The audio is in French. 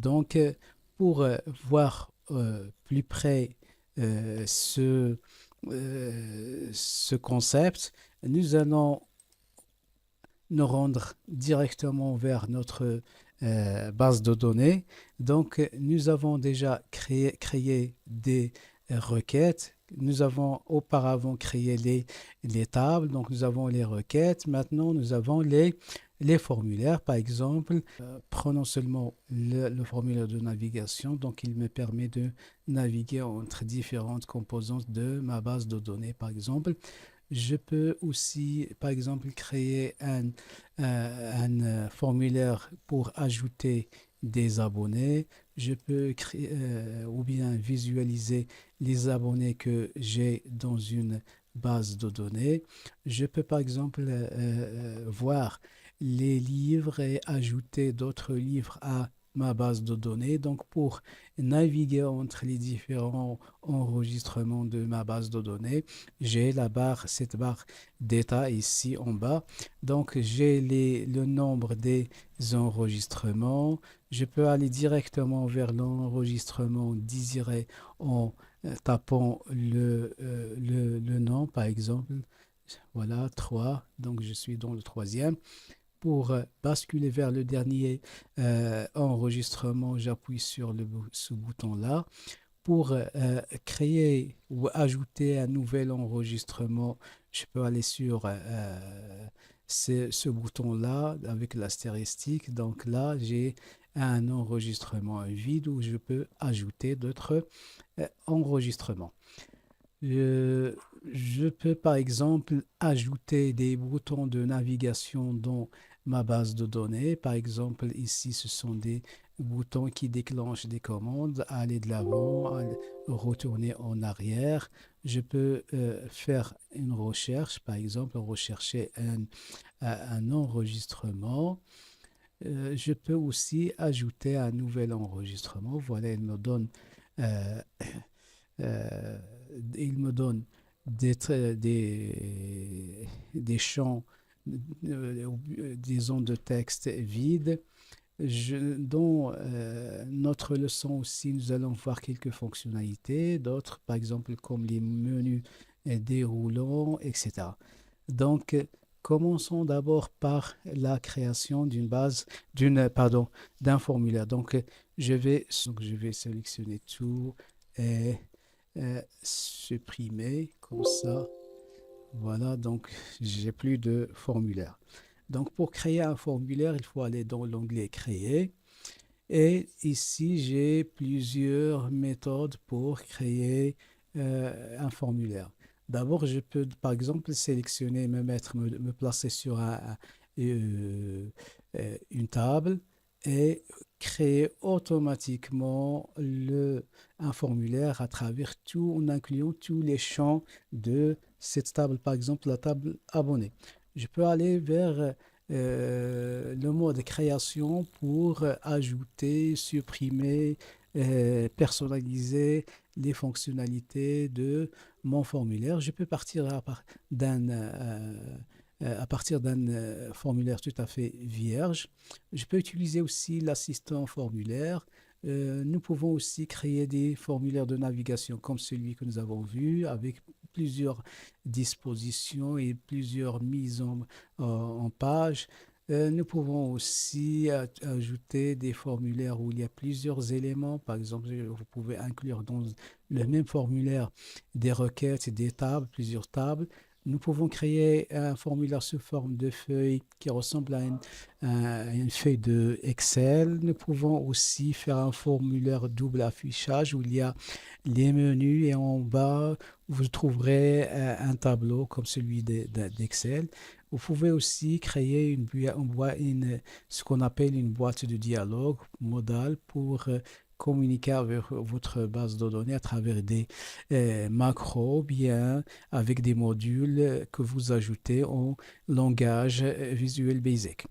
Donc, pour voir plus près ce concept, nous allons nous rendre directement vers notre base de données. Donc, nous avons déjà créé des requêtes. Nous avons auparavant créé les tables, donc nous avons les requêtes. Maintenant, nous avons les formulaires. Par exemple, prenons seulement le formulaire de navigation. Donc, il me permet de naviguer entre différentes composantes de ma base de données. Par exemple, je peux aussi, par exemple, créer un formulaire pour ajouter des abonnés. Je peux créer ou bien visualiser les abonnés que j'ai dans une base de données. Je peux, par exemple, voir les livres et ajouter d'autres livres à ma base de données. Donc, pour naviguer entre les différents enregistrements de ma base de données, j'ai cette barre d'état ici en bas. Donc, j'ai le nombre des enregistrements. Je peux aller directement vers l'enregistrement désiré en tapant le nom, par exemple. Voilà, 3. Donc, je suis dans le troisième. Pour basculer vers le dernier enregistrement, j'appuie sur ce bouton-là. Pour créer ou ajouter un nouvel enregistrement, je peux aller sur ce bouton-là avec l'astéristique. Donc là, j'ai un enregistrement vide où je peux ajouter d'autres enregistrements. Je, je peux par exemple ajouter des boutons de navigation dans ma base de données. Par exemple, ici, ce sont des boutons qui déclenchent des commandes, aller de l'avant, retourner en arrière. Je peux faire une recherche, par exemple, rechercher un enregistrement. Je peux aussi ajouter un nouvel enregistrement. Voilà, euh, euh, il me donne des champs, disons, de texte vides. Dans notre leçon aussi, nous allons voir quelques fonctionnalités, d'autres, par exemple, comme les menus déroulants, etc. Donc, commençons d'abord par la création d'un formulaire. Donc, je vais sélectionner tout et supprimer comme ça. Voilà, donc j'ai plus de formulaire. Donc pour créer un formulaire, il faut aller dans l'onglet Créer. Et ici, j'ai plusieurs méthodes pour créer un formulaire. D'abord, je peux par exemple sélectionner, me placer sur une table et créer automatiquement un formulaire à travers tout, en incluant tous les champs de cette table, par exemple la table abonné. Je peux aller vers le mode création pour ajouter, supprimer, personnaliser les fonctionnalités de mon formulaire. Je peux partir à partir d'un formulaire tout à fait vierge. Je peux utiliser aussi l'assistant formulaire. Nous pouvons aussi créer des formulaires de navigation comme celui que nous avons vu avec plusieurs dispositions et plusieurs mises en page. Nous pouvons aussi ajouter des formulaires où il y a plusieurs éléments. Par exemple, vous pouvez inclure dans le même formulaire des requêtes et des tables, plusieurs tables. Nous pouvons créer un formulaire sous forme de feuille qui ressemble à une feuille de Excel. Nous pouvons aussi faire un formulaire double affichage où il y a les menus et en bas, vous trouverez un tableau comme celui d'Excel. Vous pouvez aussi créer ce qu'on appelle une boîte de dialogue modale pour communiquer avec votre base de données à travers des macros, bien avec des modules que vous ajoutez en langage Visual Basic.